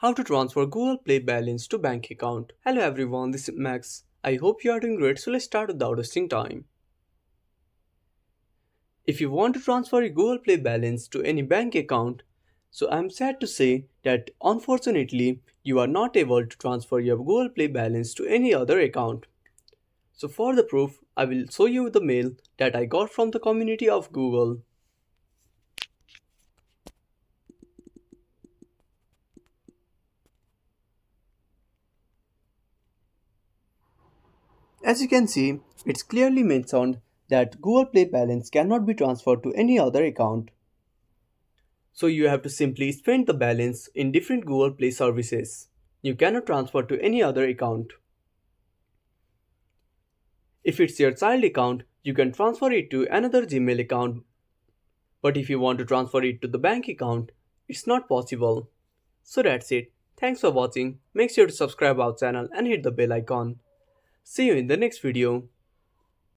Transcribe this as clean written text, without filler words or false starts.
How to transfer Google Play balance to bank account. Hello everyone, this is Max. I hope you are doing great, so let's start without wasting time. If you want to transfer your Google Play balance to any bank account, so I'm sad to say that unfortunately you are not able to transfer your Google Play balance to any other account. So for the proof, I will show you the mail that I got from the community of Google. As you can see, it's clearly mentioned that Google Play balance cannot be transferred to any other account. So you have to simply spend the balance in different Google Play services. You cannot transfer to any other account. If it's your child account, you can transfer it to another Gmail account. But if you want to transfer it to the bank account, it's not possible. So that's it. Thanks for watching. Make sure to subscribe our channel and hit the bell icon. See you in the next video.